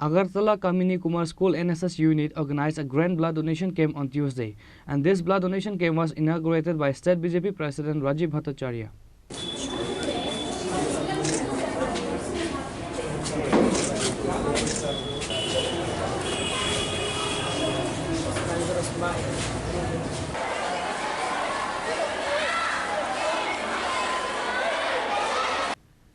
Agartala Kamini Kumar School NSS unit organized a grand blood donation camp on Tuesday, and this blood donation camp was inaugurated by State BJP President Rajiv Bhattacharya.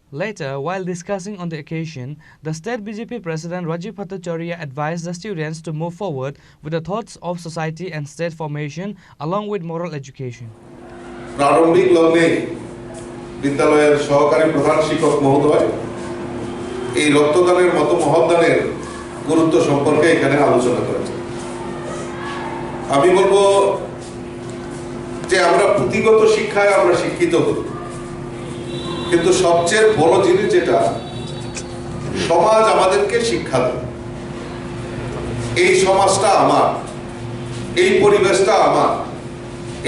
Later, while discussing on the occasion, the State BJP President Rajiv Bhattacharya advised the students to move forward with the thoughts of society and state formation along with moral education. প্রারম্ভিক লগ্নে বিদ্যালয়ের সহকারী প্রধান শিক্ষক মহোদয় এই রক্তদানের মতো মহৎদানের গুরুত্ব সম্পর্কে এখানে আলোচনা করেছেন। আমি বলবো যে আমরা পুঁথিগত শিক্ষায় আমরা শিক্ষিত হই, কিন্তু সবচেয়ে বড় জিনিস যেটা সমাজ আমাদেরকে শিক্ষা দেয়। এই সমাজটা আমার, এই পরিবেশটা আমার,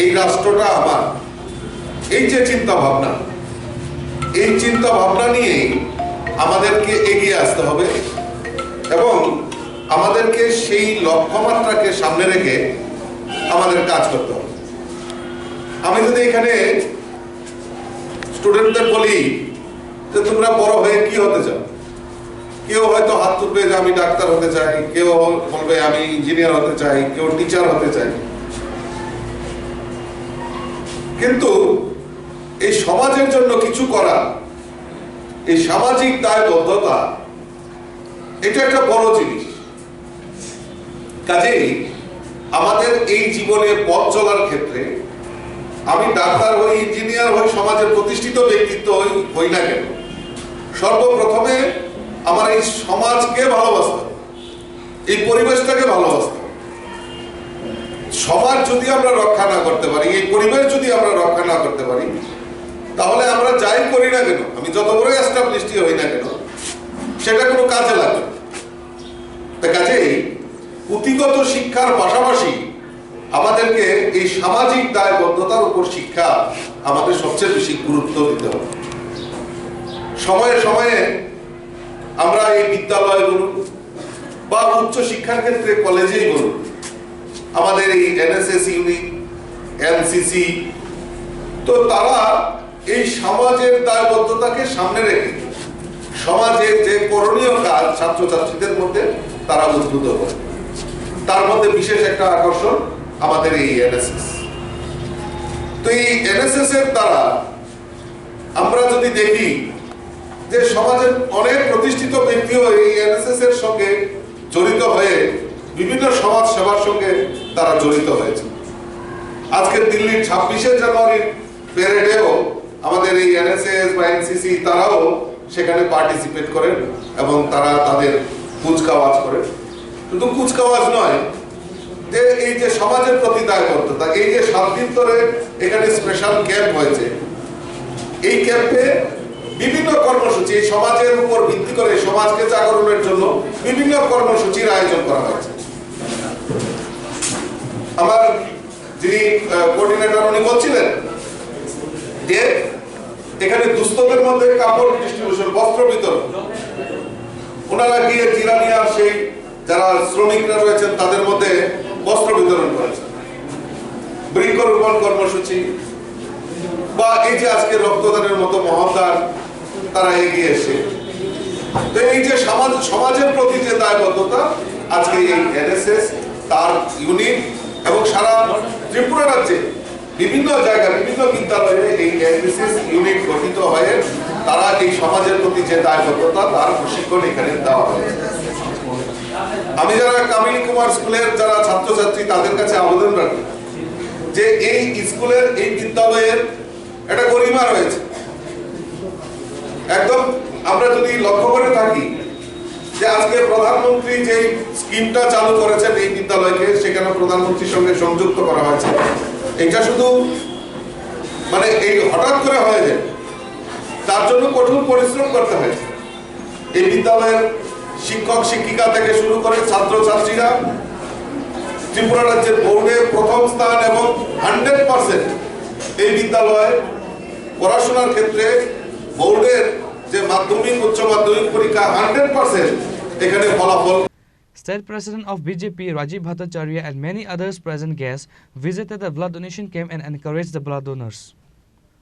এই রাষ্ট্রটা আমার, এই যে চিন্তা ভাবনা, এই চিন্তা ভাবনা নিয়েই আমাদেরকে এগিয়ে আসতে হবে এবং আমাদেরকে সেই লক্ষ্যমাত্রাকে সামনে রেখে আমাদের কাজ করতে হবে। আমি যদি এখানে স্টুডেন্টদের বলি যে তোমরা বড় হয়ে কি হতে চাও, কেউ হয়তো হাত তুলবে যে আমি ডাক্তার হতে চাই, কেউ বলবে আমি ইঞ্জিনিয়ার হতে চাই, কেউ টিচার হতে চাই, কিন্তু এই সমাজের জন্য কিছু করা, এই সামাজিক দায়বদ্ধতা, এটা একটা বড় জিনিস। কাজেই আমাদের এই জীবনে পথ চলার ক্ষেত্রে আমি ডাক্তার হই, ইঞ্জিনিয়ার হই, সমাজের প্রতিষ্ঠিত ব্যক্তিত্ব হই না কেন, সর্বপ্রথমে আমার এই সমাজকে ভালোবাসতে হবে, এই পরিবেশটাকে ভালোবাসতে হবে। সমাজ যদি আমরা রক্ষা না করতে পারি, এই পরিবেশ যদি আমরা রক্ষা না করতে পারি, তাহলে আমরা যাই করি না কেন, আমি যত বড় এস্টাবলিশড হই না কেন, সেটা কোনো কাজে লাগবে না। কাজেই পুঁথিগত শিক্ষার পাশাপাশি আমাদেরকে এই সামাজিক দায়বদ্ধতার উপর শিক্ষা আমাদের সবচেয়ে বেশি গুরুত্ব দিতে হবে। সময়ে সময়ে আমরা এই বিদ্যালয় বলুন বা উচ্চ শিক্ষার ক্ষেত্রে কলেজেই বলুন, আমাদের এই এনএসএস ইউনিট, এনসিসি, তো তারা এই সমাজের দায়বদ্ধতাকে সামনে রেখে সমাজের যে করণীয় কাজ ছাত্রছাত্রীদের মধ্যে তারা উদ্বুদ্ধ করে। তার মধ্যে বিশেষ একটা আকর্ষণ আমাদের এই এনএসএস। তো এই এনএসএস এর দ্বারা আমরা যদি দেখি যে সমাজের অনেক প্রতিষ্ঠিত ব্যক্তিও এই এনএসএস এর সঙ্গে জড়িত হয়ে বিভিন্ন সমাজ সেবার সঙ্গে তারা জড়িত হয়েছে। আজকে দিল্লির 26শে জানুয়ারির প্যারেডেও আমাদের এই এনএসএস বা এনসিসি তারাও সেখানে পার্টিসিপেট করেন এবং তারা তাদের কুচকাওয়াজ করেন। শুধু কুচকাওয়াজ নয়, যে এই যে সমাজের প্রতি দায়বদ্ধতা, এই যে 7 দিন ধরে এখানে স্পেশাল ক্যাম্প হয়েছে, এই ক্যাম্পে বিভিন্ন কর্মসূচি সমাজের উপর ভিত্তি করে সমাজকে জাগরণের জন্য বিভিন্ন কর্মসূচির আয়োজন করা হয়েছে। আমার যিনি কোঅর্ডিনেটর উনি বলছিলেন যে এখানে দুস্থদের মধ্যে কাপড় ডিস্ট্রিবিউশন, বস্ত্র বিতরণ, ওনারা গিয়ে জিরানিয়ার সেই যারা শ্রমিকরা রয়েছেন তাদের মধ্যে বস্ত্র বিতরণ করেছেন, বৃক্ষরোপণ কর্মসূচি বা এই যে আজকে রক্তদানের মতো মহৎদান তারা এগিয়ে এসে, তো এই যে সমাজের প্রতি যে দায়বদ্ধতা, আজকে এই এনএসএস তার ইউনিট এবং সারা ত্রিপুরা রাজ্যে বিভিন্ন জায়গায় বিভিন্ন বিদ্যালয়ে এই এনএসএস ইউনিট গঠিত হয়ে তারা এই সমাজের প্রতি যে দায়বদ্ধতা তার প্রশিক্ষণ এখানে দেওয়া হয়েছে। আমি যারা কামিনী কুমার স্কুলের যারা ছাত্রছাত্রী তাদের কাছে আবেদন রাখি যে এই স্কুলের এই বিদ্যালয়ের একটা গরিমা রয়েছে। একদম আমরা যদি লক্ষ্য করে থাকি যে আজকে প্রধানমন্ত্রী যে স্কিমটা চালু করেছেন এই বিদ্যালয়কে, সেখানে প্রধানমন্ত্রীর সঙ্গে সংযুক্ত করা হয়েছে, এটা শুধু মানে এই হঠাৎ করে হয়ে যায়, তার জন্য কঠোর পরিশ্রম করতে হয়েছে। এই বিদ্যালয়ের শিক্ষক শিক্ষিকা থেকে শুরু করে ছাত্রছাত্রীরা ত্রিপুরা রাজ্যের বোর্ডে প্রথম স্থান এবং 100% এই বিদ্যালয়ে পড়াশোনার ক্ষেত্রে বোর্ডের যে মাধ্যমিক উচ্চ মাধ্যমিক পরীক্ষা 100% এখানে ফলাফল State President of BJP Rajiv Bhattacharya and many others present guests visited the blood donation camp and encouraged the blood donors.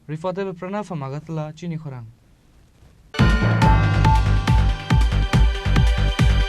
Reported by Pranav from Agartala, Chini Khorang.